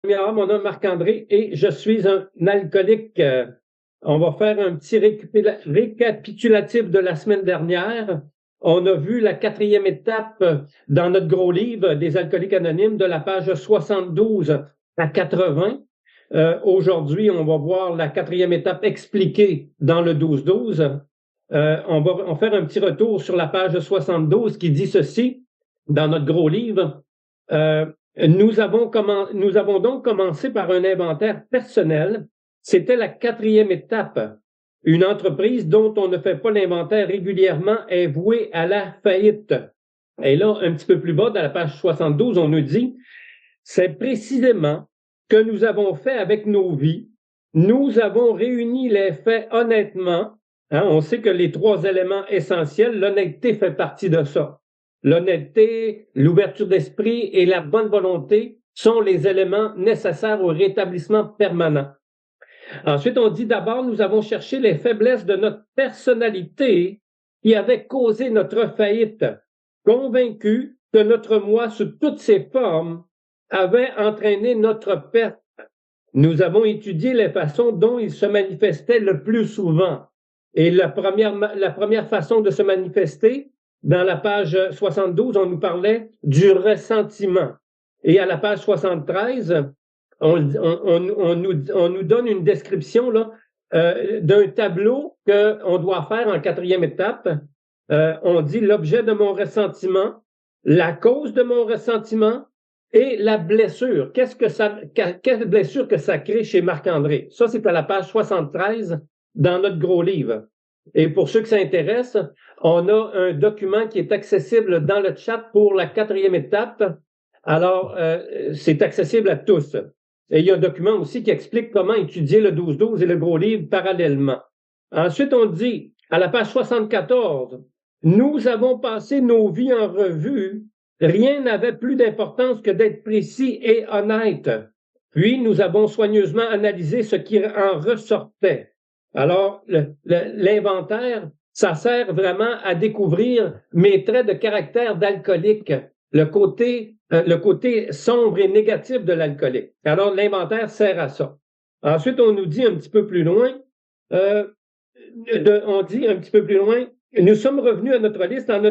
Mon nom est Marc-André et je suis un alcoolique. On va faire un petit récapitulatif de la semaine dernière. On a vu la 4e étape dans notre gros livre des alcooliques anonymes de la page 72 à 80. Aujourd'hui, on va voir la 4e étape expliquée dans le 12-12. On va faire un petit retour sur la page 72 qui dit ceci dans notre gros livre. Nous avons donc commencé par un inventaire personnel. C'était la 4e étape. Une entreprise dont on ne fait pas l'inventaire régulièrement est vouée à la faillite. Et là, un petit peu plus bas, dans la page 72, on nous dit, c'est précisément ce que nous avons fait avec nos vies. Nous avons réuni les faits honnêtement. On sait que les 3 éléments essentiels, l'honnêteté fait partie de ça. L'honnêteté, l'ouverture d'esprit et la bonne volonté sont les éléments nécessaires au rétablissement permanent. Ensuite, on dit d'abord, nous avons cherché les faiblesses de notre personnalité qui avaient causé notre faillite, convaincus que notre moi sous toutes ses formes avait entraîné notre perte. Nous avons étudié les façons dont il se manifestait le plus souvent. Et la première façon de se manifester, dans la page 72, on nous parlait du ressentiment. Et à la page 73, on nous donne une description là, d'un tableau qu'on doit faire en 4e étape. On dit l'objet de mon ressentiment, la cause de mon ressentiment et la blessure. Quelle blessure que ça crée chez Marc-André? Ça, c'est à la page 73 dans notre gros livre. Et pour ceux qui s'intéressent, on a un document qui est accessible dans le chat pour la 4e étape. Alors, c'est accessible à tous. Et il y a un document aussi qui explique comment étudier le 12-12 et le gros livre parallèlement. Ensuite, on dit, à la page 74, nous avons passé nos vies en revue. Rien n'avait plus d'importance que d'être précis et honnête. Puis, nous avons soigneusement analysé ce qui en ressortait. Alors, l'inventaire, ça sert vraiment à découvrir mes traits de caractère d'alcoolique, le côté sombre et négatif de l'alcoolique. Alors, l'inventaire sert à ça. Ensuite, on nous dit un petit peu plus loin, nous sommes revenus à notre liste en ne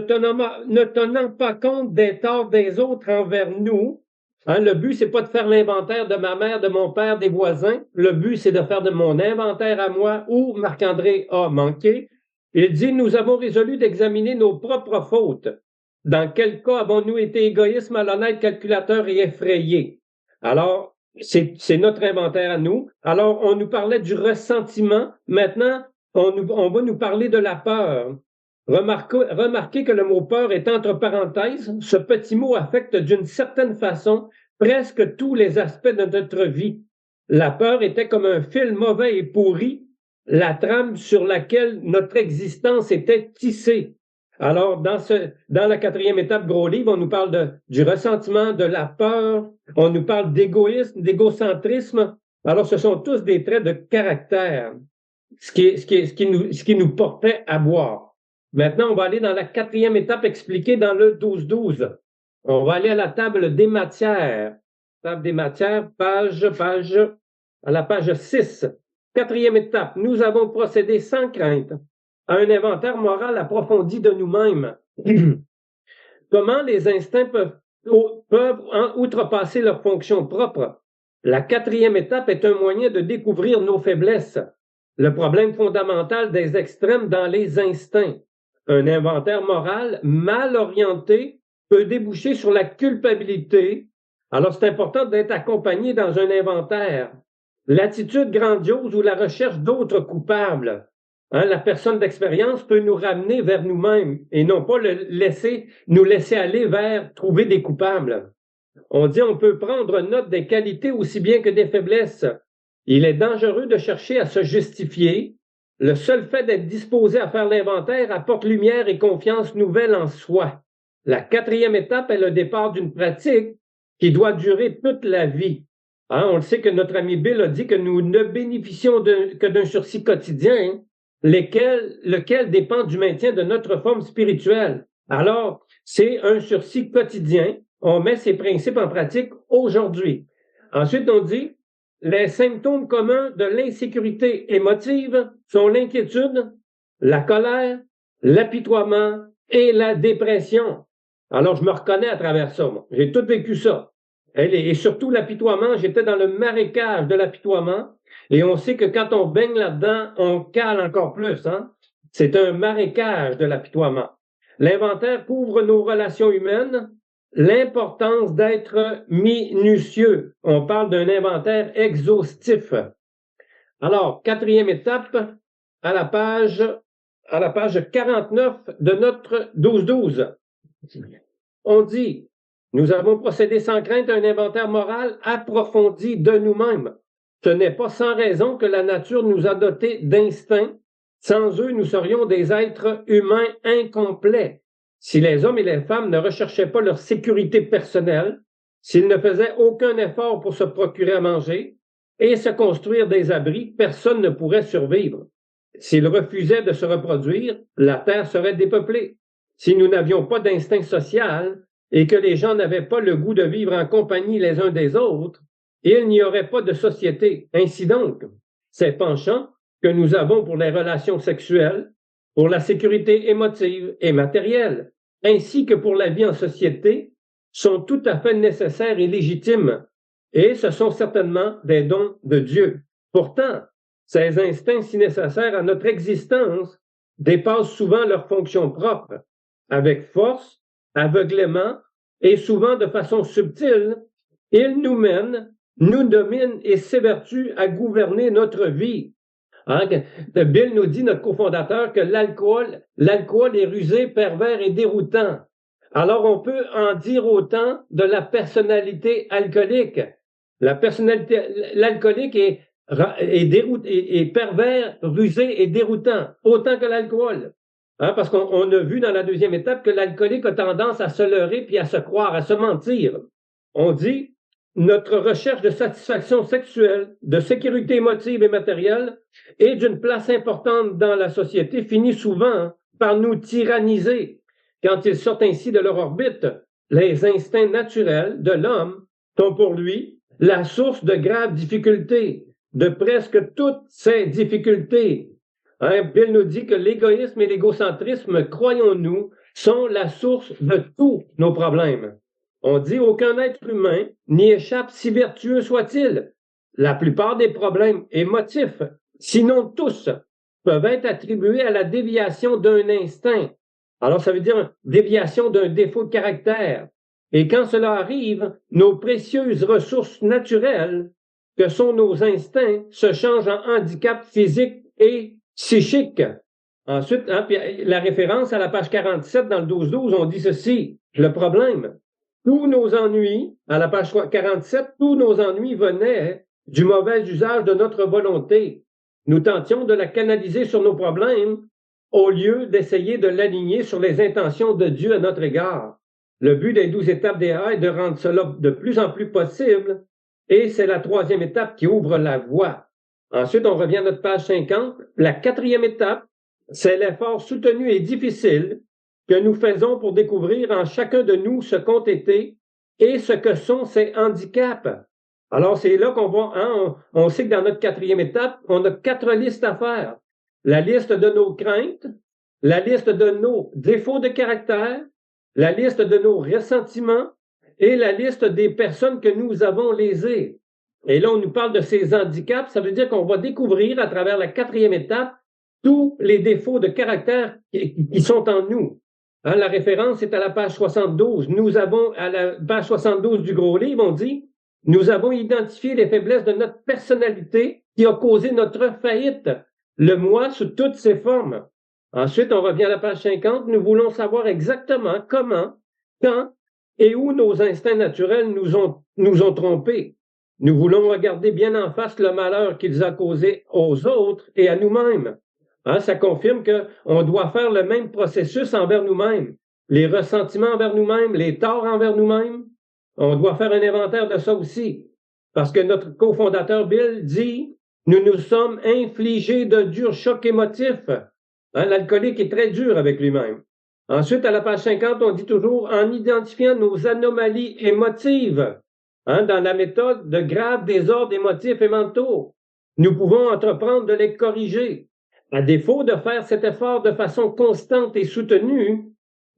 tenant pas compte des torts des autres envers nous. Le but, c'est pas de faire l'inventaire de ma mère, de mon père, des voisins. Le but, c'est de faire de mon inventaire à moi où Marc-André a manqué. Il dit, nous avons résolu d'examiner nos propres fautes. Dans quel cas avons-nous été égoïstes, malhonnêtes, calculateurs et effrayés? Alors, c'est notre inventaire à nous. Alors, on nous parlait du ressentiment. Maintenant, on va nous parler de la peur. Remarquez que le mot peur est entre parenthèses. Ce petit mot affecte d'une certaine façon presque tous les aspects de notre vie. La peur était comme un fil mauvais et pourri, la trame sur laquelle notre existence était tissée. Alors, dans la 4e étape gros livre, on nous parle du ressentiment, de la peur, on nous parle d'égoïsme, d'égocentrisme. Alors, ce sont tous des traits de caractère, ce qui nous portait à boire. Maintenant, on va aller dans la 4e étape expliquée dans le 12-12. On va aller à la table des matières. Table des matières, à la page 6. 4e étape, nous avons procédé sans crainte à un inventaire moral approfondi de nous-mêmes. Comment les instincts peuvent outrepasser leurs fonctions propres? La 4e étape est un moyen de découvrir nos faiblesses. Le problème fondamental des extrêmes dans les instincts. Un inventaire moral mal orienté peut déboucher sur la culpabilité. Alors, c'est important d'être accompagné dans un inventaire. L'attitude grandiose ou la recherche d'autres coupables. La personne d'expérience peut nous ramener vers nous-mêmes et non pas nous laisser aller vers trouver des coupables. On dit on peut prendre note des qualités aussi bien que des faiblesses. Il est dangereux de chercher à se justifier. Le seul fait d'être disposé à faire l'inventaire apporte lumière et confiance nouvelle en soi. La 4e étape est le départ d'une pratique qui doit durer toute la vie. On le sait que notre ami Bill a dit que nous ne bénéficions que d'un sursis quotidien, lequel dépend du maintien de notre forme spirituelle. Alors, c'est un sursis quotidien. On met ces principes en pratique aujourd'hui. Ensuite, on dit, les symptômes communs de l'insécurité émotive sont l'inquiétude, la colère, l'apitoiement et la dépression. Alors, je me reconnais à travers ça, moi. J'ai tout vécu ça. Et surtout l'apitoiement, j'étais dans le marécage de l'apitoiement. Et on sait que quand on baigne là-dedans, on cale encore plus, hein? C'est un marécage de l'apitoiement. L'inventaire couvre nos relations humaines, l'importance d'être minutieux. On parle d'un inventaire exhaustif. Alors, quatrième étape, à la page 49 de notre 12-12. On dit, nous avons procédé sans crainte à un inventaire moral approfondi de nous-mêmes. Ce n'est pas sans raison que la nature nous a dotés d'instincts. Sans eux, nous serions des êtres humains incomplets. Si les hommes et les femmes ne recherchaient pas leur sécurité personnelle, s'ils ne faisaient aucun effort pour se procurer à manger et se construire des abris, personne ne pourrait survivre. S'ils refusaient de se reproduire, la terre serait dépeuplée. Si nous n'avions pas d'instinct social et que les gens n'avaient pas le goût de vivre en compagnie les uns des autres, il n'y aurait pas de société. Ainsi donc, ces penchants que nous avons pour les relations sexuelles, pour la sécurité émotive et matérielle, ainsi que pour la vie en société, sont tout à fait nécessaires et légitimes, et ce sont certainement des dons de Dieu. Pourtant, ces instincts si nécessaires à notre existence dépassent souvent leurs fonctions propres. Avec force, aveuglément et souvent de façon subtile, ils nous mènent, nous dominent et s'évertuent à gouverner notre vie. Hein? Bill nous dit, notre cofondateur, que l'alcool est rusé, pervers et déroutant. Alors on peut en dire autant de la personnalité alcoolique. L'alcoolique est pervers, rusé et déroutant, autant que l'alcool. Hein, parce qu'on a vu dans la deuxième étape que l'alcoolique a tendance à se leurrer puis à se croire, à se mentir. On dit, notre recherche de satisfaction sexuelle, de sécurité émotive et matérielle et d'une place importante dans la société finit souvent par nous tyranniser. Quand ils sortent ainsi de leur orbite, les instincts naturels de l'homme sont pour lui la source de graves difficultés, de presque toutes ces difficultés. Hein, Bill nous dit que l'égoïsme et l'égocentrisme, croyons-nous, sont la source de tous nos problèmes. On dit aucun être humain n'y échappe si vertueux soit-il. La plupart des problèmes émotifs, sinon tous, peuvent être attribués à la déviation d'un instinct. Alors ça veut dire déviation d'un défaut de caractère. Et quand cela arrive, nos précieuses ressources naturelles, que sont nos instincts, se changent en handicap physique et psychique. Ensuite, puis la référence à la page 47 dans le 12-12, on dit ceci, le problème. Tous nos ennuis, à la page 47, tous nos ennuis venaient du mauvais usage de notre volonté. Nous tentions de la canaliser sur nos problèmes au lieu d'essayer de l'aligner sur les intentions de Dieu à notre égard. Le but des 12 étapes des A est de rendre cela de plus en plus possible et c'est la troisième étape qui ouvre la voie. Ensuite, on revient à notre page 50. La quatrième étape, c'est l'effort soutenu et difficile que nous faisons pour découvrir en chacun de nous ce qu'ont été et ce que sont ces handicaps. Alors, c'est là qu'on va, on sait que dans notre quatrième étape, on a 4 listes à faire. La liste de nos craintes, la liste de nos défauts de caractère, la liste de nos ressentiments et la liste des personnes que nous avons lésées. Et là, on nous parle de ces handicaps, ça veut dire qu'on va découvrir à travers la quatrième étape tous les défauts de caractère qui sont en nous. Hein, la référence est à la page 72. Nous avons, à la page 72 du gros livre, on dit, nous avons identifié les faiblesses de notre personnalité qui a causé notre faillite, le moi sous toutes ses formes. Ensuite, on revient à la page 50. Nous voulons savoir exactement comment, quand et où nos instincts naturels nous ont trompés. Nous voulons regarder bien en face le malheur qu'ils ont causé aux autres et à nous-mêmes. Hein, ça confirme qu'on doit faire le même processus envers nous-mêmes. Les ressentiments envers nous-mêmes, les torts envers nous-mêmes. On doit faire un inventaire de ça aussi. Parce que notre cofondateur Bill dit, nous nous sommes infligés de durs chocs émotifs. Hein, l'alcoolique est très dur avec lui-même. Ensuite, à la page 50, on dit toujours, en identifiant nos anomalies émotives, dans la méthode de graves désordres émotifs et mentaux. Nous pouvons entreprendre de les corriger. À défaut de faire cet effort de façon constante et soutenue,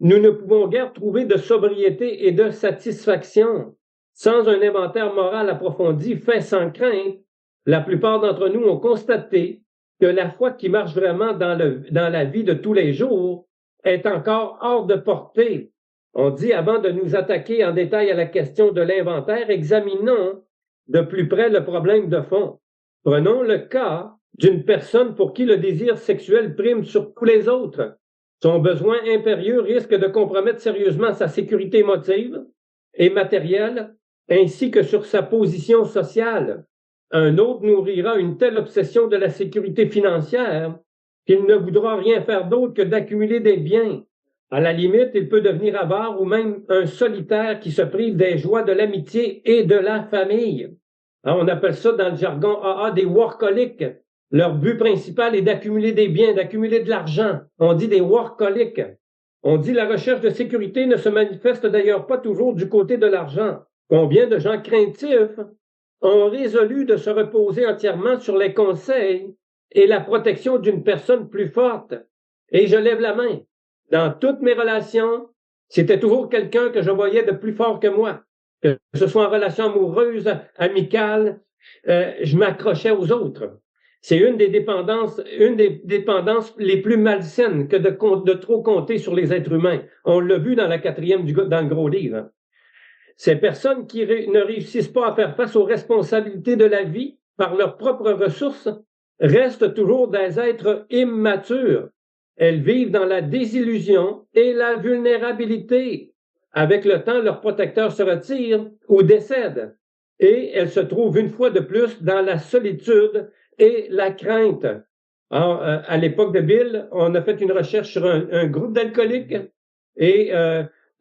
nous ne pouvons guère trouver de sobriété et de satisfaction. Sans un inventaire moral approfondi fait sans crainte, la plupart d'entre nous ont constaté que la foi qui marche vraiment dans la vie de tous les jours est encore hors de portée. On dit, avant de nous attaquer en détail à la question de l'inventaire, examinons de plus près le problème de fond. Prenons le cas d'une personne pour qui le désir sexuel prime sur tous les autres. Son besoin impérieux risque de compromettre sérieusement sa sécurité émotive et matérielle, ainsi que sur sa position sociale. Un autre nourrira une telle obsession de la sécurité financière qu'il ne voudra rien faire d'autre que d'accumuler des biens. À la limite, il peut devenir avare ou même un solitaire qui se prive des joies de l'amitié et de la famille. On appelle ça dans le jargon AA des workaholics. Leur but principal est d'accumuler des biens, d'accumuler de l'argent. On dit des workaholics. On dit la recherche de sécurité ne se manifeste d'ailleurs pas toujours du côté de l'argent. Combien de gens craintifs ont résolu de se reposer entièrement sur les conseils et la protection d'une personne plus forte. Et je lève la main. Dans toutes mes relations, c'était toujours quelqu'un que je voyais de plus fort que moi. Que ce soit en relation amoureuse, amicale, je m'accrochais aux autres. C'est une des dépendances les plus malsaines que de trop compter sur les êtres humains. On l'a vu dans la 4e dans le gros livre. Ces personnes qui ne réussissent pas à faire face aux responsabilités de la vie par leurs propres ressources restent toujours des êtres immatures. Elles vivent dans la désillusion et la vulnérabilité. Avec le temps, leur protecteur se retire ou décède. Et elles se trouvent une fois de plus dans la solitude et la crainte. Alors, à l'époque de Bill, on a fait une recherche sur un groupe d'alcooliques et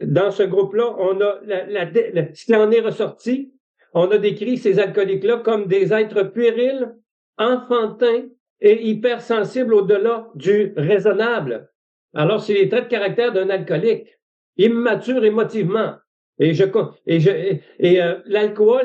dans ce groupe-là, on a ce qui en est ressorti, on a décrit ces alcooliques-là comme des êtres puérils, enfantins et hypersensibles au-delà du raisonnable. Alors, c'est les traits de caractère d'un alcoolique, immature émotivement. L'alcool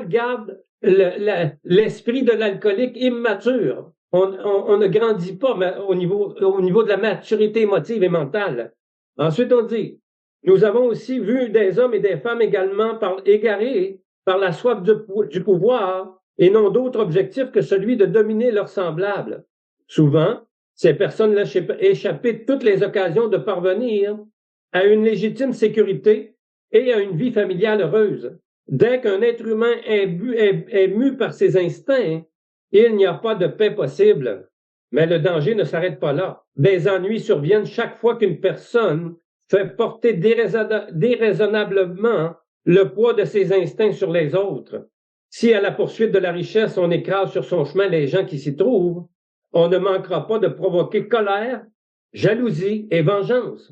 garde l'esprit de l'alcoolique immature. On ne grandit pas au niveau de la maturité émotive et mentale. Ensuite, on dit, nous avons aussi vu des hommes et des femmes également égarés par la soif du pouvoir et n'ont d'autre objectif que celui de dominer leurs semblables. Souvent, ces personnes laissent échapper toutes les occasions de parvenir à une légitime sécurité et à une vie familiale heureuse. Dès qu'un être humain est mu par ses instincts, il n'y a pas de paix possible. Mais le danger ne s'arrête pas là. Des ennuis surviennent chaque fois qu'une personne fait porter déraisonnablement le poids de ses instincts sur les autres. Si à la poursuite de la richesse, on écrase sur son chemin les gens qui s'y trouvent, on ne manquera pas de provoquer colère, jalousie et vengeance.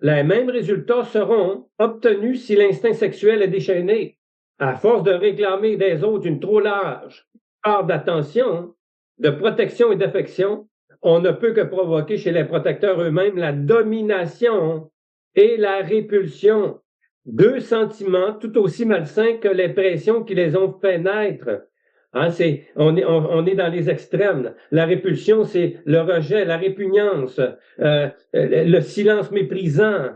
Les mêmes résultats seront obtenus si l'instinct sexuel est déchaîné. À force de réclamer des autres une trop large part d'attention, de protection et d'affection, on ne peut que provoquer chez les protecteurs eux-mêmes la domination et la répulsion. Deux sentiments tout aussi malsains que les pressions qui les ont fait naître. On est dans les extrêmes. La répulsion, c'est le rejet, la répugnance, le silence méprisant.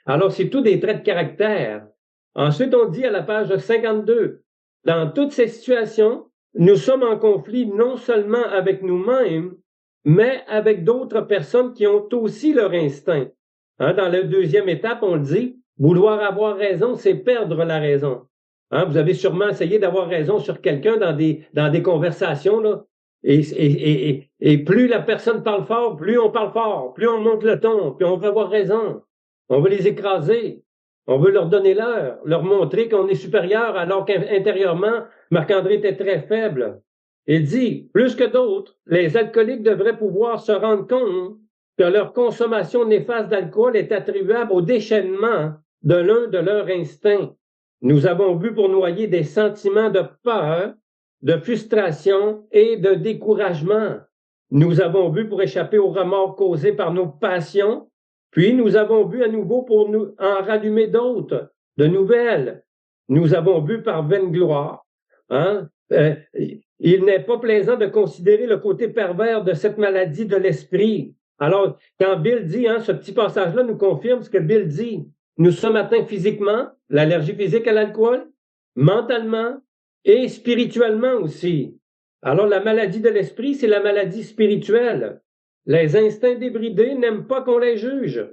Alors, c'est tous des traits de caractère. Ensuite, on dit à la page 52, dans toutes ces situations, nous sommes en conflit non seulement avec nous-mêmes, mais avec d'autres personnes qui ont aussi leur instinct. Dans la 2e étape, on le dit, vouloir avoir raison, c'est perdre la raison. Vous avez sûrement essayé d'avoir raison sur quelqu'un dans des conversations, là. Et plus la personne parle fort, plus on parle fort, plus on monte le ton, puis on veut avoir raison. On veut les écraser. On veut leur donner l'heure, leur montrer qu'on est supérieur, alors qu'intérieurement, Marc-André était très faible. Il dit, plus que d'autres, les alcooliques devraient pouvoir se rendre compte que leur consommation néfaste d'alcool est attribuable au déchaînement de l'un de leurs instincts. Nous avons bu pour noyer des sentiments de peur, de frustration et de découragement. Nous avons bu pour échapper aux remords causés par nos passions, puis nous avons bu à nouveau pour nous en rallumer d'autres, de nouvelles. Nous avons bu par vaine gloire, Hein? Il n'est pas plaisant de considérer le côté pervers de cette maladie de l'esprit. Alors, quand Bill dit, ce petit passage-là nous confirme ce que Bill dit. Nous sommes atteints physiquement, l'allergie physique à l'alcool, mentalement et spirituellement aussi. Alors, la maladie de l'esprit, c'est la maladie spirituelle. Les instincts débridés n'aiment pas qu'on les juge.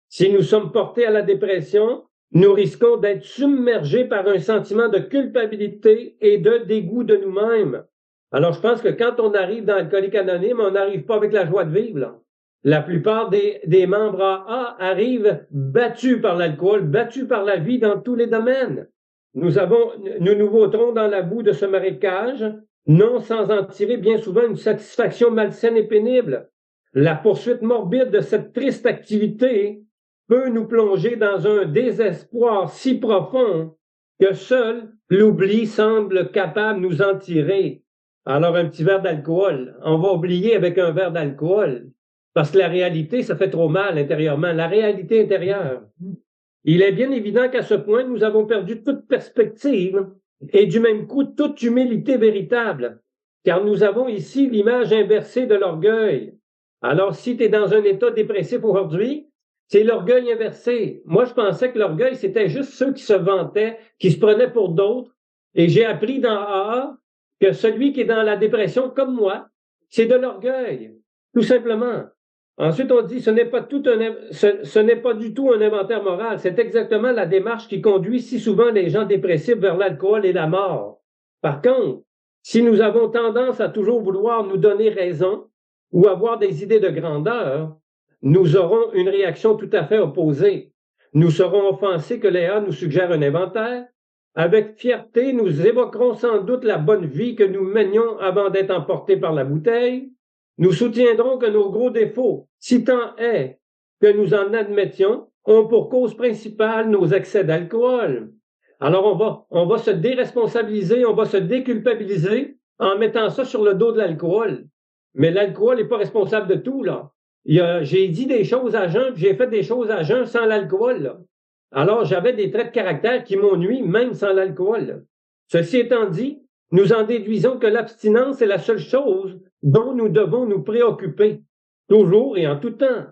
Si nous sommes portés à la dépression, nous risquons d'être submergés par un sentiment de culpabilité et de dégoût de nous-mêmes. Alors, je pense que quand on arrive dans Alcooliques Anonymes, on n'arrive pas avec la joie de vivre, là. La plupart des membres AA arrivent battus par l'alcool, battus par la vie dans tous les domaines. Nous nous vautrons dans la boue de ce marécage, non sans en tirer bien souvent une satisfaction malsaine et pénible. La poursuite morbide de cette triste activité peut nous plonger dans un désespoir si profond que seul l'oubli semble capable de nous en tirer. Alors, un petit verre d'alcool, on va oublier avec un verre d'alcool, parce que la réalité, ça fait trop mal intérieurement, la réalité intérieure. Il est bien évident qu'à ce point, nous avons perdu toute perspective et du même coup, toute humilité véritable, car nous avons ici l'image inversée de l'orgueil. Alors, si tu es dans un état dépressif aujourd'hui, c'est l'orgueil inversé. Moi, je pensais que l'orgueil, c'était juste ceux qui se vantaient, qui se prenaient pour d'autres. Et j'ai appris dans AA que celui qui est dans la dépression, comme moi, c'est de l'orgueil, tout simplement. Ensuite, on dit ce n'est pas du tout un inventaire moral. C'est exactement la démarche qui conduit si souvent les gens dépressifs vers l'alcool et la mort. Par contre, si nous avons tendance à toujours vouloir nous donner raison ou avoir des idées de grandeur, nous aurons une réaction tout à fait opposée. Nous serons offensés que Léa nous suggère un inventaire. Avec fierté, nous évoquerons sans doute la bonne vie que nous menions avant d'être emportés par la bouteille. Nous soutiendrons que nos gros défauts, si tant est que nous en admettions, ont pour cause principale nos excès d'alcool. Alors on va se déresponsabiliser, on va se déculpabiliser en mettant ça sur le dos de l'alcool. Mais l'alcool n'est pas responsable de tout, là. J'ai dit des choses à jeun, puis j'ai fait des choses à jeun sans l'alcool, là. Alors, j'avais des traits de caractère qui m'ont nui même sans l'alcool. Ceci étant dit, nous en déduisons que l'abstinence est la seule chose dont nous devons nous préoccuper, toujours et en tout temps.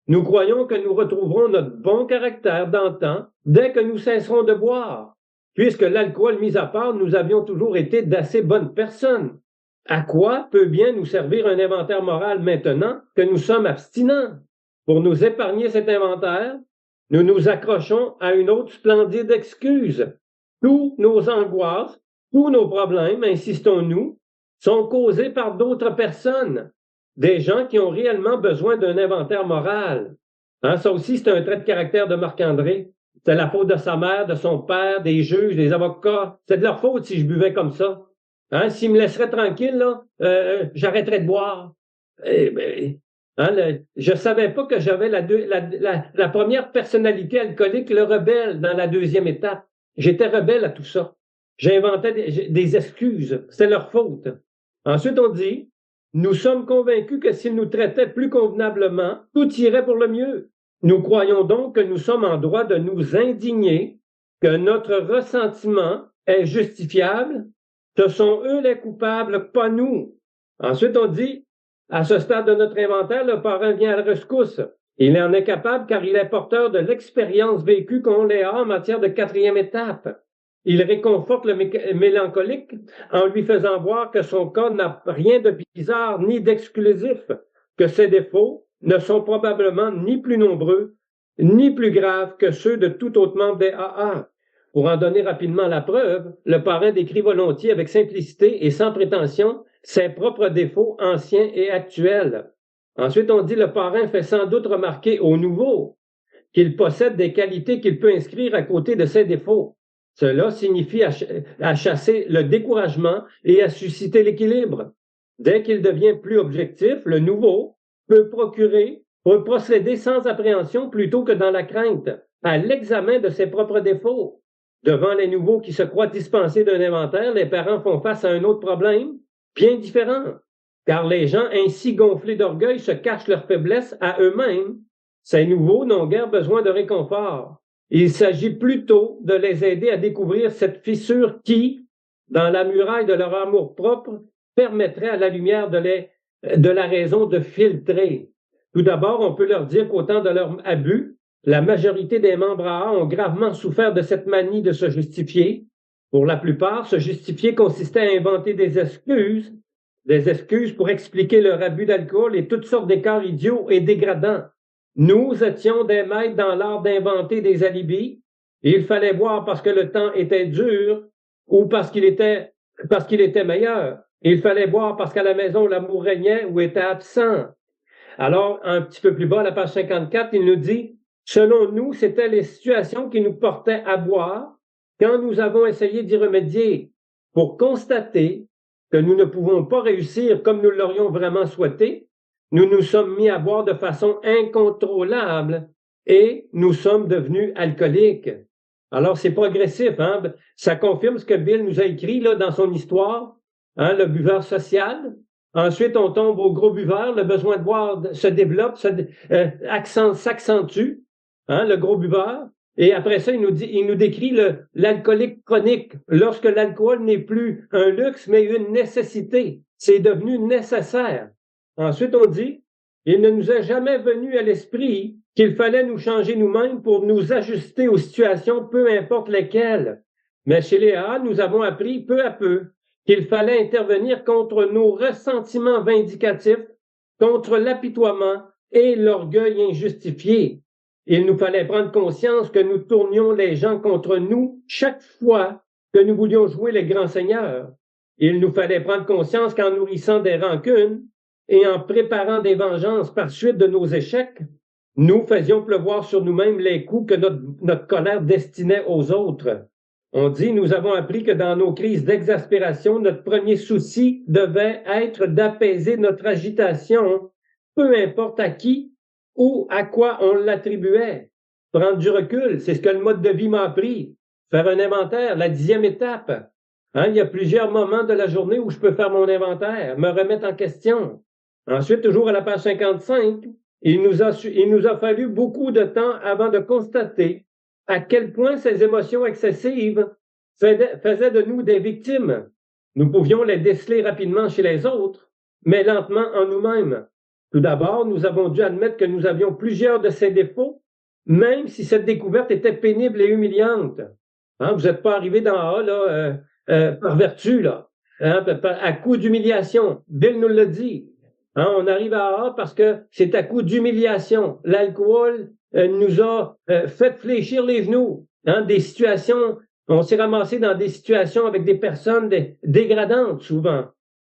Nous croyons que nous retrouverons notre bon caractère d'antan dès que nous cesserons de boire, puisque l'alcool mis à part, nous avions toujours été d'assez bonnes personnes. À quoi peut bien nous servir un inventaire moral maintenant que nous sommes abstinents? Pour nous épargner cet inventaire, nous nous accrochons à une autre splendide excuse. Tous nos angoisses, tous nos problèmes, insistons-nous, sont causés par d'autres personnes, des gens qui ont réellement besoin d'un inventaire moral. Ça aussi, c'est un trait de caractère de Marc-André. C'est la faute de sa mère, de son père, des juges, des avocats. C'est de leur faute si je buvais comme ça. S'ils me laisseraient tranquille, là, j'arrêterais de boire. Je savais pas que j'avais la première personnalité alcoolique, le rebelle, dans la deuxième étape. J'étais rebelle à tout ça. J'inventais des excuses. C'est leur faute. Ensuite, on dit, nous sommes convaincus que s'ils nous traitaient plus convenablement, tout irait pour le mieux. Nous croyons donc que nous sommes en droit de nous indigner, que notre ressentiment est justifiable. Ce sont eux les coupables, pas nous. Ensuite, on dit, à ce stade de notre inventaire, le parrain vient à la rescousse. Il en est capable car il est porteur de l'expérience vécue qu'on les a en matière de quatrième étape. Il réconforte le mélancolique en lui faisant voir que son cas n'a rien de bizarre ni d'exclusif, que ses défauts ne sont probablement ni plus nombreux, ni plus graves que ceux de tout autre membre des AA. Pour en donner rapidement la preuve, le parrain décrit volontiers avec simplicité et sans prétention ses propres défauts anciens et actuels. Ensuite, on dit le parrain fait sans doute remarquer au nouveau qu'il possède des qualités qu'il peut inscrire à côté de ses défauts. Cela signifie à chasser le découragement et à susciter l'équilibre. Dès qu'il devient plus objectif, le nouveau peut procéder sans appréhension plutôt que dans la crainte, à l'examen de ses propres défauts. Devant les nouveaux qui se croient dispensés d'un inventaire, les parents font face à un autre problème, bien différent, car les gens ainsi gonflés d'orgueil se cachent leurs faiblesses à eux-mêmes. Ces nouveaux n'ont guère besoin de réconfort. Il s'agit plutôt de les aider à découvrir cette fissure qui, dans la muraille de leur amour-propre permettrait à la lumière de la raison de filtrer. Tout d'abord, on peut leur dire qu'au temps de leur abus, la majorité des membres AA ont gravement souffert de cette manie de se justifier. Pour la plupart, se justifier consistait à inventer des excuses pour expliquer leur abus d'alcool et toutes sortes d'écarts idiots et dégradants. Nous étions des maîtres dans l'art d'inventer des alibis. Il fallait boire parce que le temps était dur ou parce qu'il était meilleur. Il fallait boire parce qu'à la maison, l'amour régnait ou était absent. Alors, un petit peu plus bas, à la page 54, il nous dit, selon nous, c'était les situations qui nous portaient à boire quand nous avons essayé d'y remédier pour constater que nous ne pouvons pas réussir comme nous l'aurions vraiment souhaité. Nous nous sommes mis à boire de façon incontrôlable et nous sommes devenus alcooliques. Alors, c'est progressif, hein? Ça confirme ce que Bill nous a écrit là, dans son histoire, hein, le buveur social. Ensuite, on tombe au gros buveur, le besoin de boire se développe, s'accentue, hein, le gros buveur. Et après ça, il nous décrit l'alcoolique chronique, lorsque l'alcool n'est plus un luxe, mais une nécessité. C'est devenu nécessaire. Ensuite, on dit, il ne nous est jamais venu à l'esprit qu'il fallait nous changer nous-mêmes pour nous ajuster aux situations, peu importe lesquelles. Mais chez les AA, nous avons appris peu à peu qu'il fallait intervenir contre nos ressentiments vindicatifs, contre l'apitoiement et l'orgueil injustifié. Il nous fallait prendre conscience que nous tournions les gens contre nous chaque fois que nous voulions jouer les grands seigneurs. Il nous fallait prendre conscience qu'en nourrissant des rancunes et en préparant des vengeances par suite de nos échecs, nous faisions pleuvoir sur nous-mêmes les coups que notre colère destinait aux autres. On dit, nous avons appris que dans nos crises d'exaspération, notre premier souci devait être d'apaiser notre agitation, peu importe à qui ou à quoi on l'attribuait. Prendre du recul, c'est ce que le mode de vie m'a appris. Faire un inventaire, la 10e étape. Hein, il y a plusieurs moments de la journée où je peux faire mon inventaire, me remettre en question. Ensuite, toujours à la page 55, il nous a fallu beaucoup de temps avant de constater à quel point ces émotions excessives faisaient de nous des victimes. Nous pouvions les déceler rapidement chez les autres, mais lentement en nous-mêmes. Tout d'abord, nous avons dû admettre que nous avions plusieurs de ces défauts, même si cette découverte était pénible et humiliante. Hein, vous n'êtes pas arrivé d'en haut là, par vertu, là, hein, à coup d'humiliation. Bill nous l'a dit. Hein, on arrive à A parce que c'est à coup d'humiliation. L'alcool nous a fait fléchir les genoux. Hein, des situations, on s'est ramassé dans des situations avec des personnes dégradantes souvent.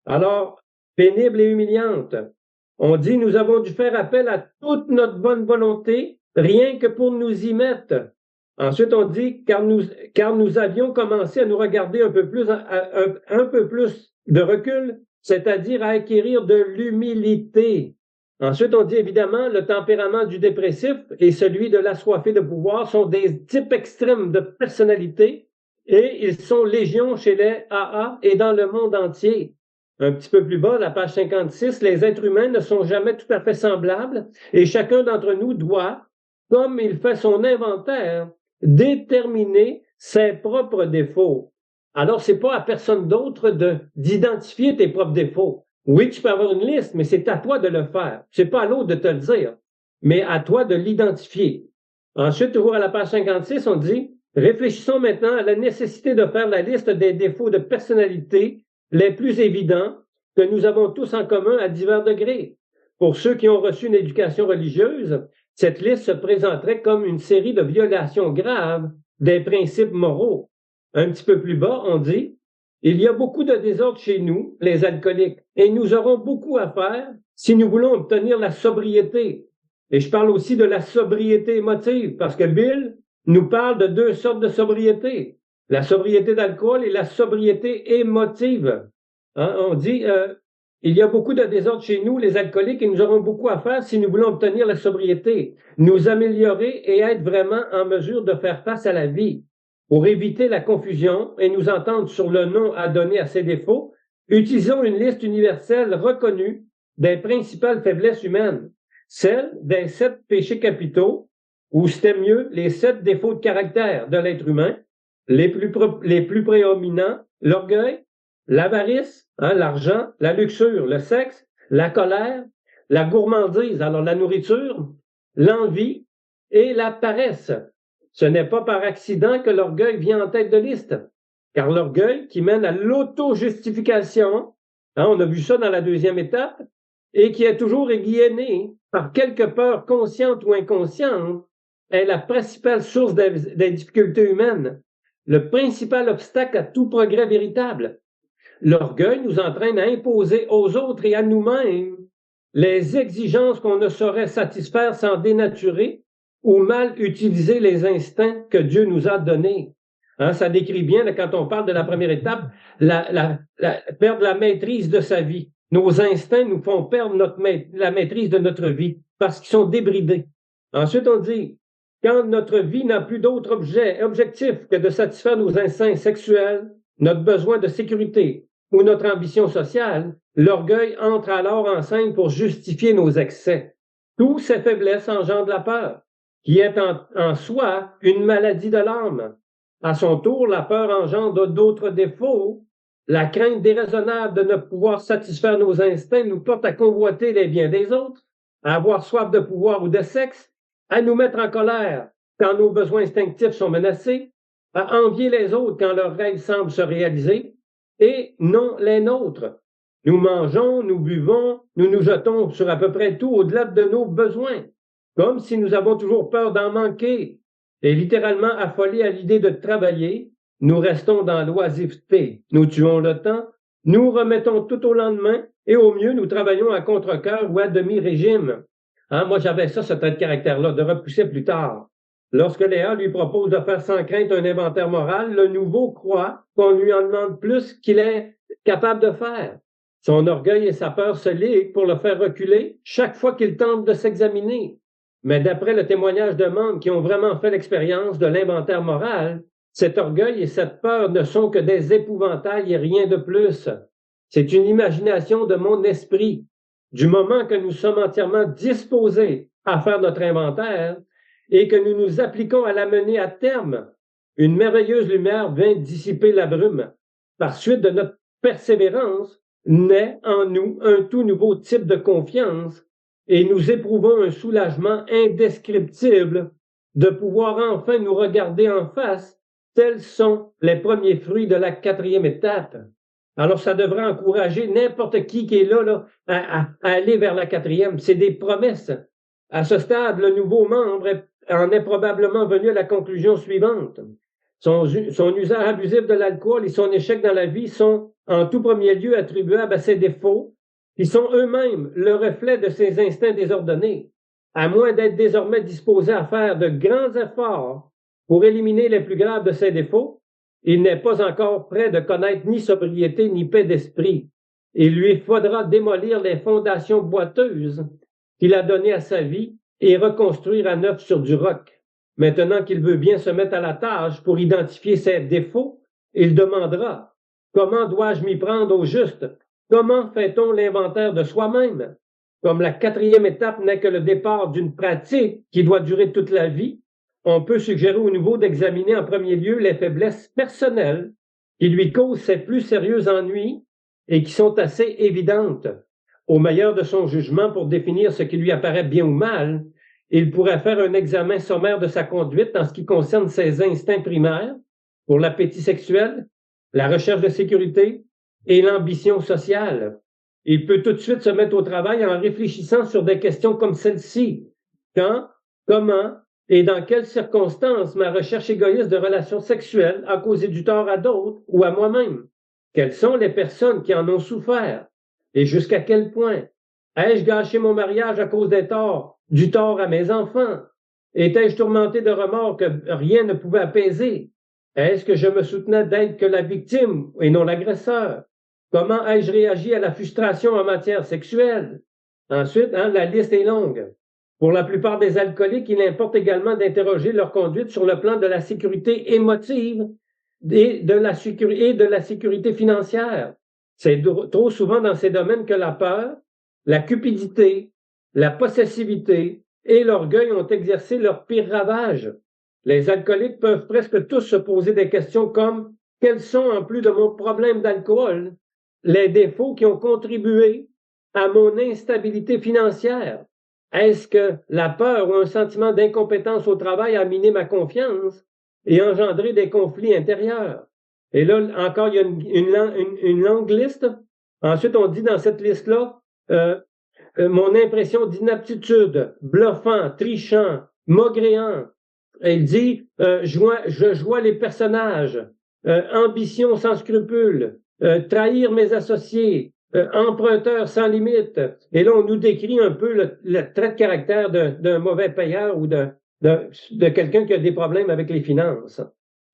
Alors, pénibles et humiliantes. On dit, nous avons dû faire appel à toute notre bonne volonté, rien que pour nous y mettre. Ensuite, on dit, car nous avions commencé à nous regarder un peu plus de recul, c'est-à-dire à acquérir de l'humilité. Ensuite, on dit évidemment, le tempérament du dépressif et celui de l'assoiffé de pouvoir sont des types extrêmes de personnalité et ils sont légion chez les AA et dans le monde entier. Un petit peu plus bas, la page 56, les êtres humains ne sont jamais tout à fait semblables et chacun d'entre nous doit, comme il fait son inventaire, déterminer ses propres défauts. Alors, c'est pas à personne d'autre d'identifier tes propres défauts. Oui, tu peux avoir une liste, mais c'est à toi de le faire. C'est pas à l'autre de te le dire, mais à toi de l'identifier. Ensuite, toujours à la page 56, on dit, réfléchissons maintenant à la nécessité de faire la liste des défauts de personnalité les plus évidents que nous avons tous en commun à divers degrés. Pour ceux qui ont reçu une éducation religieuse, cette liste se présenterait comme une série de violations graves des principes moraux. Un petit peu plus bas, on dit, il y a beaucoup de désordre chez nous, les alcooliques, et nous aurons beaucoup à faire si nous voulons obtenir la sobriété. Et je parle aussi de la sobriété émotive, parce que Bill nous parle de deux sortes de sobriété. La sobriété d'alcool et la sobriété émotive. Hein, on dit, il y a beaucoup de désordre chez nous, les alcooliques, et nous aurons beaucoup à faire si nous voulons obtenir la sobriété, nous améliorer et être vraiment en mesure de faire face à la vie. Pour éviter la confusion et nous entendre sur le nom à donner à ces défauts, utilisons une liste universelle reconnue des principales faiblesses humaines, celle des 7 péchés capitaux, ou c'était mieux, les 7 défauts de caractère de l'être humain, les plus prédominants l'orgueil, l'avarice, l'argent, la luxure, le sexe, la colère, la gourmandise, alors la nourriture, l'envie et la paresse. Ce n'est pas par accident que l'orgueil vient en tête de liste, car l'orgueil qui mène à l'auto-justification, on a vu ça dans la deuxième étape, et qui est toujours aiguillonné par quelque peur consciente ou inconsciente, est la principale source des difficultés humaines, le principal obstacle à tout progrès véritable. L'orgueil nous entraîne à imposer aux autres et à nous-mêmes les exigences qu'on ne saurait satisfaire sans dénaturer ou mal utiliser les instincts que Dieu nous a donnés. Ça décrit bien, quand on parle de la première étape, perdre la maîtrise de sa vie. Nos instincts nous font perdre la maîtrise de notre vie parce qu'ils sont débridés. Ensuite, on dit, quand notre vie n'a plus d'autre objectif que de satisfaire nos instincts sexuels, notre besoin de sécurité ou notre ambition sociale, l'orgueil entre alors en scène pour justifier nos excès. Toutes ces faiblesses engendrent la peur, qui est en soi une maladie de l'âme. À son tour, la peur engendre d'autres défauts. La crainte déraisonnable de ne pouvoir satisfaire nos instincts nous porte à convoiter les biens des autres, à avoir soif de pouvoir ou de sexe, à nous mettre en colère quand nos besoins instinctifs sont menacés, à envier les autres quand leurs rêves semblent se réaliser, et non les nôtres. Nous mangeons, nous buvons, nous nous jetons sur à peu près tout au-delà de nos besoins, comme si nous avons toujours peur d'en manquer. Et littéralement affolés à l'idée de travailler, nous restons dans l'oisiveté, nous tuons le temps, nous remettons tout au lendemain, et au mieux, nous travaillons à contre-cœur ou à demi-régime. Moi, j'avais ce trait de caractère-là, de repousser plus tard. Lorsque Léa lui propose de faire sans crainte un inventaire moral, le nouveau croit qu'on lui en demande plus qu'il est capable de faire. Son orgueil et sa peur se liguent pour le faire reculer chaque fois qu'il tente de s'examiner. Mais d'après le témoignage de membres qui ont vraiment fait l'expérience de l'inventaire moral, cet orgueil et cette peur ne sont que des épouvantails et rien de plus. C'est une imagination de mon esprit. Du moment que nous sommes entièrement disposés à faire notre inventaire et que nous nous appliquons à la mener à terme, une merveilleuse lumière vient dissiper la brume. Par suite de notre persévérance, naît en nous un tout nouveau type de confiance et nous éprouvons un soulagement indescriptible de pouvoir enfin nous regarder en face. Tels sont les premiers fruits de la 4e étape. Alors, ça devrait encourager n'importe qui est là à aller vers la 4e. C'est des promesses. À ce stade, le nouveau membre en est probablement venu à la conclusion suivante. Son usage abusif de l'alcool et son échec dans la vie sont en tout premier lieu attribuables à ses défauts, qui sont eux-mêmes le reflet de ses instincts désordonnés. À moins d'être désormais disposé à faire de grands efforts pour éliminer les plus graves de ses défauts, il n'est pas encore prêt de connaître ni sobriété ni paix d'esprit. Il lui faudra démolir les fondations boiteuses qu'il a données à sa vie et reconstruire à neuf sur du roc. Maintenant qu'il veut bien se mettre à la tâche pour identifier ses défauts, il demandera « Comment dois-je m'y prendre au juste? Comment fait-on l'inventaire de soi-même? » Comme la 4e étape n'est que le départ d'une pratique qui doit durer toute la vie, on peut suggérer au nouveau d'examiner en premier lieu les faiblesses personnelles qui lui causent ses plus sérieux ennuis et qui sont assez évidentes. Au meilleur de son jugement pour définir ce qui lui apparaît bien ou mal, il pourrait faire un examen sommaire de sa conduite en ce qui concerne ses instincts primaires pour l'appétit sexuel, la recherche de sécurité et l'ambition sociale. Il peut tout de suite se mettre au travail en réfléchissant sur des questions comme celle-ci. Quand, comment et dans quelles circonstances ma recherche égoïste de relations sexuelles a causé du tort à d'autres ou à moi-même? Quelles sont les personnes qui en ont souffert? Et jusqu'à quel point? Ai-je gâché mon mariage à cause du tort à mes enfants? Étais-je tourmenté de remords que rien ne pouvait apaiser? Est-ce que je me soutenais d'être que la victime et non l'agresseur? Comment ai-je réagi à la frustration en matière sexuelle? Ensuite, la liste est longue. Pour la plupart des alcooliques, il importe également d'interroger leur conduite sur le plan de la sécurité émotive et de la sécurité financière. C'est trop souvent dans ces domaines que la peur, la cupidité, la possessivité et l'orgueil ont exercé leur pire ravage. Les alcooliques peuvent presque tous se poser des questions comme « quels sont, en plus de mon problème d'alcool, les défauts qui ont contribué à mon instabilité financière? Est-ce que la peur ou un sentiment d'incompétence au travail a miné ma confiance et engendré des conflits intérieurs? Et là, encore, il y a une longue liste. Ensuite, on dit dans cette liste-là, mon impression d'inaptitude, bluffant, trichant, maugréant. Il dit, je joue les personnages, ambition sans scrupule, trahir mes associés, emprunteur sans limite. Et là, on nous décrit un peu le trait de caractère d'un mauvais payeur ou de quelqu'un qui a des problèmes avec les finances.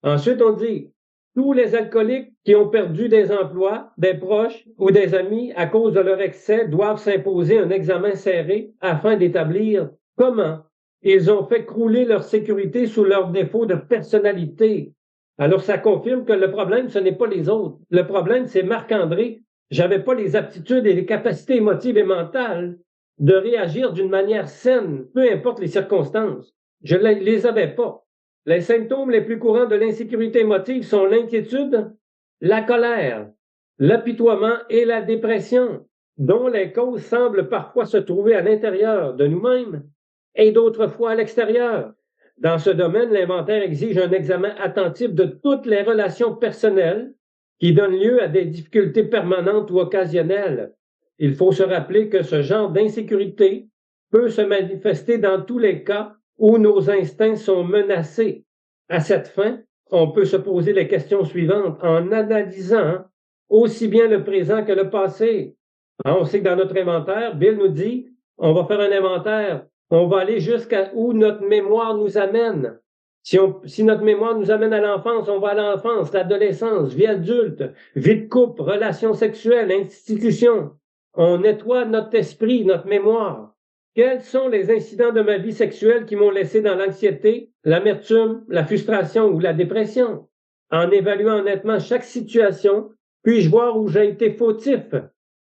Ensuite, on dit, tous les alcooliques qui ont perdu des emplois, des proches ou des amis à cause de leur excès doivent s'imposer un examen serré afin d'établir comment ils ont fait crouler leur sécurité sous leur défaut de personnalité. Alors, ça confirme que le problème, ce n'est pas les autres. Le problème, c'est Marc-André. J'avais pas les aptitudes et les capacités émotives et mentales de réagir d'une manière saine, peu importe les circonstances. Je les avais pas. Les symptômes les plus courants de l'insécurité émotive sont l'inquiétude, la colère, l'apitoiement et la dépression, dont les causes semblent parfois se trouver à l'intérieur de nous-mêmes et d'autres fois à l'extérieur. Dans ce domaine, l'inventaire exige un examen attentif de toutes les relations personnelles qui donnent lieu à des difficultés permanentes ou occasionnelles. Il faut se rappeler que ce genre d'insécurité peut se manifester dans tous les cas où nos instincts sont menacés. À cette fin, on peut se poser les questions suivantes en analysant aussi bien le présent que le passé. On sait que dans notre inventaire, Bill nous dit, on va faire un inventaire, on va aller jusqu'à où notre mémoire nous amène. Si notre mémoire nous amène à l'enfance, on va à l'enfance, l'adolescence, vie adulte, vie de couple, relations sexuelles, institutions. On nettoie notre esprit, notre mémoire. Quels sont les incidents de ma vie sexuelle qui m'ont laissé dans l'anxiété, l'amertume, la frustration ou la dépression? En évaluant honnêtement chaque situation, puis-je voir où j'ai été fautif?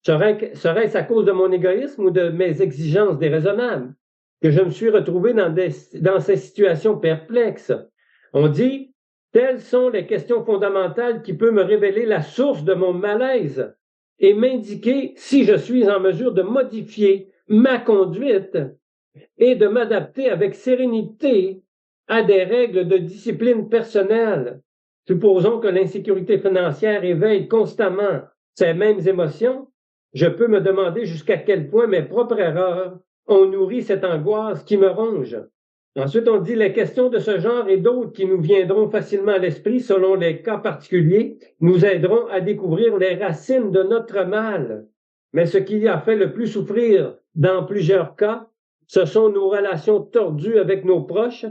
Serait-ce à cause de mon égoïsme ou de mes exigences déraisonnables que je me suis retrouvé dans ces situations perplexes? On dit, telles sont les questions fondamentales qui peuvent me révéler la source de mon malaise et m'indiquer si je suis en mesure de modifier ma conduite et de m'adapter avec sérénité à des règles de discipline personnelle. Supposons que l'insécurité financière éveille constamment ces mêmes émotions. Je peux me demander jusqu'à quel point mes propres erreurs ont nourri cette angoisse qui me ronge. Ensuite, on dit les questions de ce genre et d'autres qui nous viendront facilement à l'esprit selon les cas particuliers nous aideront à découvrir les racines de notre mal. Mais ce qui a fait le plus souffrir dans plusieurs cas, ce sont nos relations tordues avec nos proches,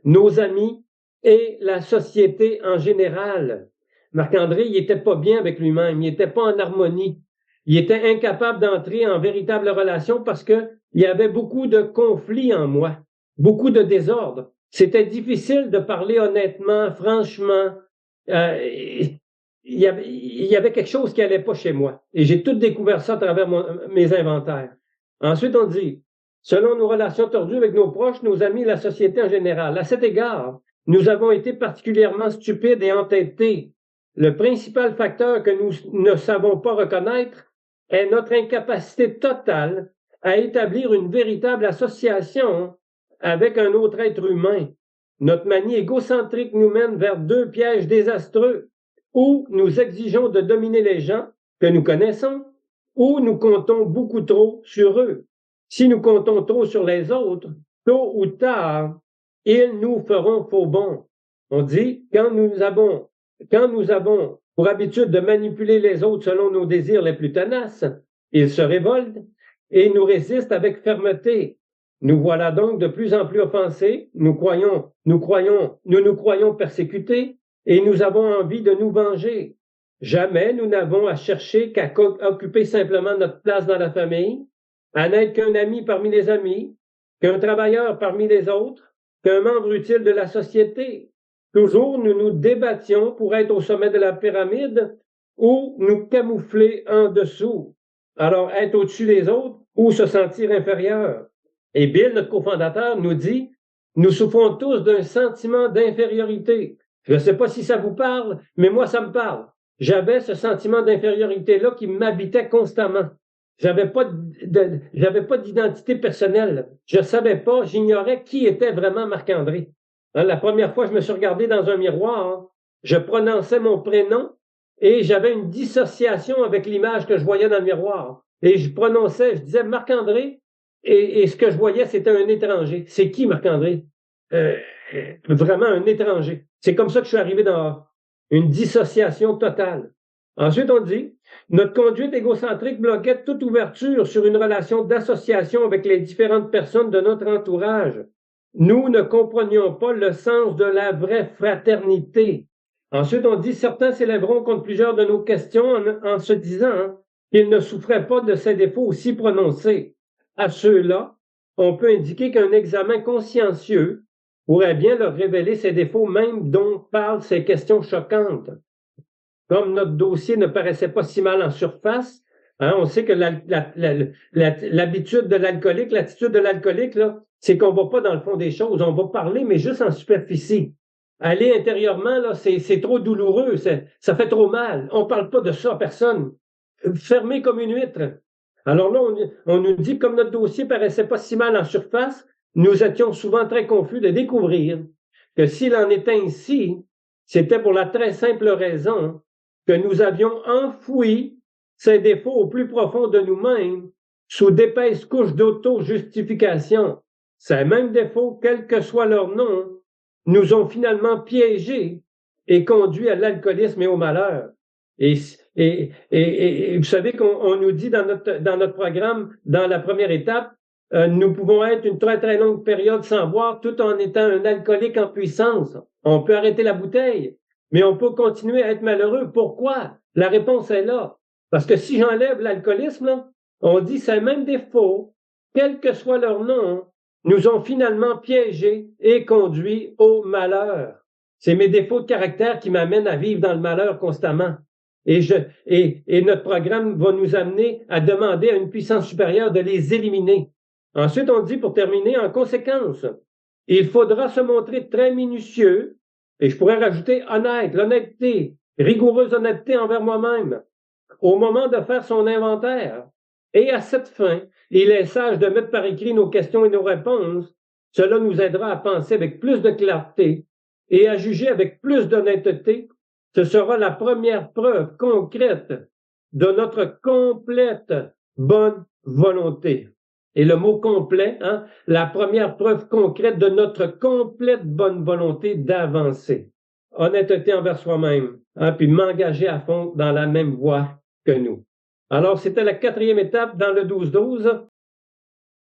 nos amis et la société en général. Marc-André, il était pas bien avec lui-même, il était pas en harmonie. Il était incapable d'entrer en véritable relation parce que il y avait beaucoup de conflits en moi, beaucoup de désordre. C'était difficile de parler honnêtement, franchement. Il y avait quelque chose qui allait pas chez moi. Et j'ai tout découvert ça à travers mes inventaires. Ensuite, on dit, selon nos relations tordues avec nos proches, nos amis, la société en général. À cet égard, nous avons été particulièrement stupides et entêtés. Le principal facteur que nous ne savons pas reconnaître est notre incapacité totale à établir une véritable association avec un autre être humain. Notre manie égocentrique nous mène vers deux pièges désastreux, où nous exigeons de dominer les gens que nous connaissons, ou nous comptons beaucoup trop sur eux. Si nous comptons trop sur les autres, tôt ou tard, ils nous feront faux bond. On dit, quand nous avons pour habitude de manipuler les autres selon nos désirs les plus tenaces, ils se révoltent et nous résistent avec fermeté. Nous voilà donc de plus en plus offensés, nous nous croyons persécutés et nous avons envie de nous venger. Jamais nous n'avons à chercher qu'à occuper simplement notre place dans la famille, à n'être qu'un ami parmi les amis, qu'un travailleur parmi les autres, qu'un membre utile de la société. Toujours, nous nous débattions pour être au sommet de la pyramide ou nous camoufler en dessous. Alors, être au-dessus des autres ou se sentir inférieur. Et Bill, notre cofondateur, nous dit, nous souffrons tous d'un sentiment d'infériorité. Je ne sais pas si ça vous parle, mais moi, ça me parle. J'avais ce sentiment d'infériorité-là qui m'habitait constamment. J'avais pas d'identité personnelle. Je savais pas, j'ignorais qui était vraiment Marc-André. Hein, la première fois, je me suis regardé dans un miroir, hein, je prononçais mon prénom et j'avais une dissociation avec l'image que je voyais dans le miroir. Et je disais Marc-André, et ce que je voyais, c'était un étranger. C'est qui Marc-André? Vraiment un étranger. C'est comme ça que je suis arrivé dans une dissociation totale. Ensuite, on dit, notre conduite égocentrique bloquait toute ouverture sur une relation d'association avec les différentes personnes de notre entourage. Nous ne comprenions pas le sens de la vraie fraternité. Ensuite, on dit, certains s'élèveront contre plusieurs de nos questions en se disant hein, qu'ils ne souffraient pas de ces défauts aussi prononcés. À ceux-là, on peut indiquer qu'un examen consciencieux pourrait bien leur révéler ces défauts même dont parlent ces questions choquantes. Comme notre dossier ne paraissait pas si mal en surface, hein, on sait que l'habitude de l'alcoolique, l'attitude de l'alcoolique, là, c'est qu'on va pas dans le fond des choses, on va parler, mais juste en superficie. Aller intérieurement, là, c'est trop douloureux, ça fait trop mal. On parle pas de ça à personne. Fermé comme une huître. Alors là, on nous dit que comme notre dossier paraissait pas si mal en surface, nous étions souvent très confus de découvrir que s'il en était ainsi, c'était pour la très simple raison que nous avions enfoui ces défauts au plus profond de nous-mêmes sous d'épaisses couches d'auto-justification. Ces mêmes défauts, quel que soit leur nom, nous ont finalement piégés et conduits à l'alcoolisme et au malheur. Et vous savez qu'on nous dit dans notre programme, dans la première étape, nous pouvons être une très, très longue période sans boire tout en étant un alcoolique en puissance. On peut arrêter la bouteille, mais on peut continuer à être malheureux. Pourquoi? La réponse est là. Parce que si j'enlève l'alcoolisme, là, on dit ces mêmes défauts, quel que soit leur nom, nous ont finalement piégés et conduits au malheur. C'est mes défauts de caractère qui m'amènent à vivre dans le malheur constamment. Et notre programme va nous amener à demander à une puissance supérieure de les éliminer. Ensuite, on dit, pour terminer, en conséquence, il faudra se montrer très minutieux, et je pourrais rajouter honnête, l'honnêteté, rigoureuse honnêteté envers moi-même, au moment de faire son inventaire. Et à cette fin, il est sage de mettre par écrit nos questions et nos réponses. Cela nous aidera à penser avec plus de clarté et à juger avec plus d'honnêteté. Ce sera la première preuve concrète de notre complète bonne volonté. Et le mot complet, hein, la première preuve concrète de notre complète bonne volonté d'avancer. Honnêteté envers soi-même, hein, puis m'engager à fond dans la même voie que nous. Alors, c'était la 4e étape dans le 12-12.